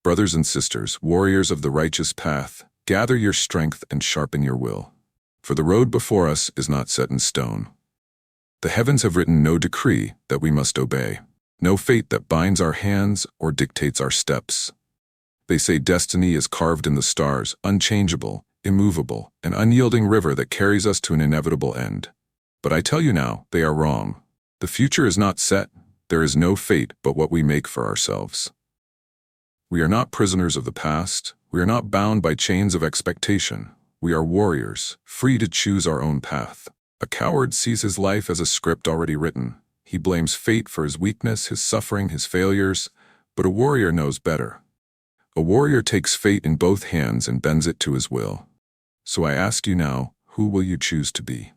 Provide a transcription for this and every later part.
Brothers and sisters, warriors of the righteous path, gather your strength and sharpen your will. For the road before us is not set in stone. The heavens have written no decree that we must obey, no fate that binds our hands or dictates our steps. They say destiny is carved in the stars, unchangeable, immovable, an unyielding river that carries us to an inevitable end. But I tell you now, they are wrong. The future is not set. There is no fate but what we make for ourselves. We are not prisoners of the past. We are not bound by chains of expectation. We are warriors, free to choose our own path. A coward sees his life as a script already written. He blames fate for his weakness, his suffering, his failures. But a warrior knows better. A warrior takes fate in both hands and bends it to his will. So I ask you now, who will you choose to be?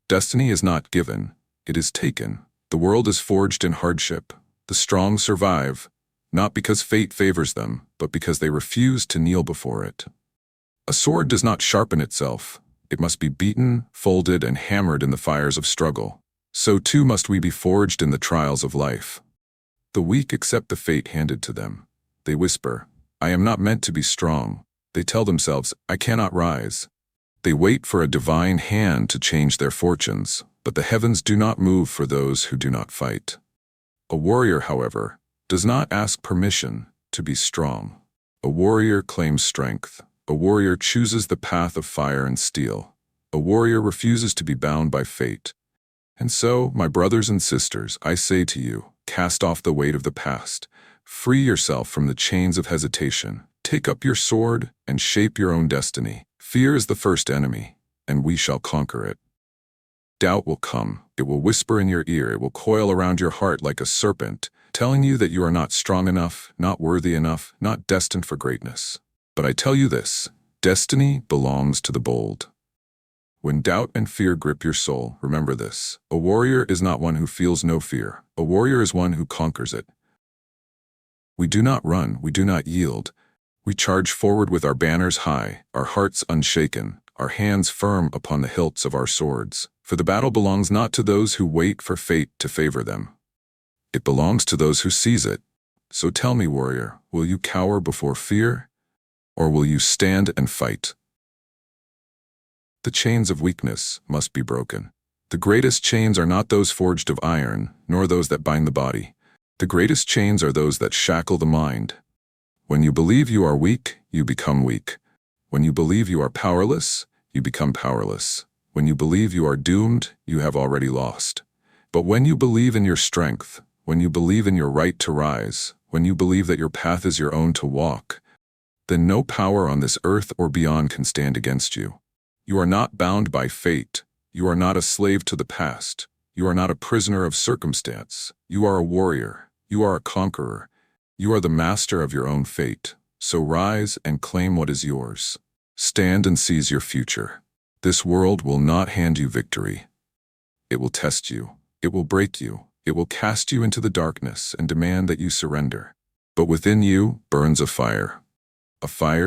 Destiny is not given, it is taken. The world is forged in hardship. The strong survive, not because fate favors them, but because they refuse to kneel before it. A sword does not sharpen itself. It must be beaten, folded, and hammered in the fires of struggle. So too must we be forged in the trials of life. The weak accept the fate handed to them. They whisper, "I am not meant to be strong." They tell themselves, "I cannot rise." They wait for a divine hand to change their fortunes, but the heavens do not move for those who do not fight. A warrior, however, does not ask permission to be strong. A warrior claims strength. A warrior chooses the path of fire and steel. A warrior refuses to be bound by fate. And so, my brothers and sisters, I say to you, cast off the weight of the past. Free yourself from the chains of hesitation. Take up your sword and shape your own destiny. Fear is the first enemy, and we shall conquer it. Doubt will come. It will whisper in your ear. It will coil around your heart like a serpent, telling you that you are not strong enough, not worthy enough, not destined for greatness. But I tell you this, destiny belongs to the bold. When doubt and fear grip your soul, remember this. A warrior is not one who feels no fear. A warrior is one who conquers it. We do not run, we do not yield. We charge forward with our banners high, our hearts unshaken, our hands firm upon the hilts of our swords. For the battle belongs not to those who wait for fate to favor them. It belongs to those who seize it. So tell me, warrior, will you cower before fear? Or will you stand and fight? The chains of weakness must be broken. The greatest chains are not those forged of iron, nor those that bind the body. The greatest chains are those that shackle the mind. When you believe you are weak, you become weak. When you believe you are powerless, you become powerless. When you believe you are doomed, you have already lost. But when you believe in your strength, when you believe in your right to rise, when you believe that your path is your own to walk, then no power on this earth or beyond can stand against you. You are not bound by fate. You are not a slave to the past. You are not a prisoner of circumstance. You are a warrior. You are a conqueror. You are the master of your own fate. So rise and claim what is yours. Stand and seize your future. This world will not hand you victory. It will test you. It will break you. It will cast you into the darkness and demand that you surrender. But within you burns a fire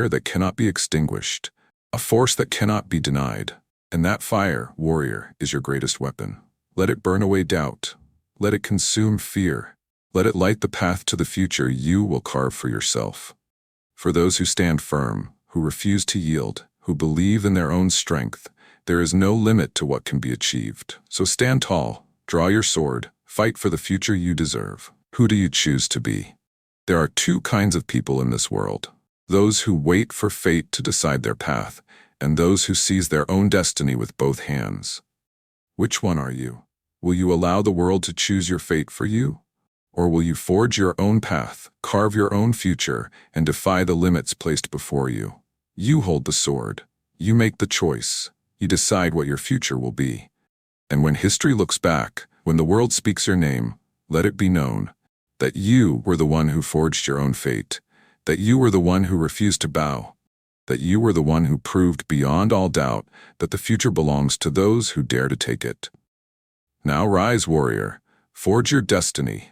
that cannot be extinguished, a force that cannot be denied. And that fire, warrior, is your greatest weapon. Let it burn away doubt. Let it consume fear. Let it light the path to the future you will carve for yourself. For those who stand firm, who refuse to yield, who believe in their own strength, there is no limit to what can be achieved. So stand tall, draw your sword, fight for the future you deserve. Who do you choose to be? There are two kinds of people in this world. Those who wait for fate to decide their path, and those who seize their own destiny with both hands. Which one are you? Will you allow the world to choose your fate for you? Or will you forge your own path, carve your own future, and defy the limits placed before you? You hold the sword. You make the choice. You decide what your future will be. And when history looks back, when the world speaks your name, let it be known that you were the one who forged your own fate, that you were the one who refused to bow, that you were the one who proved beyond all doubt that the future belongs to those who dare to take it. Now rise, warrior. Forge your destiny.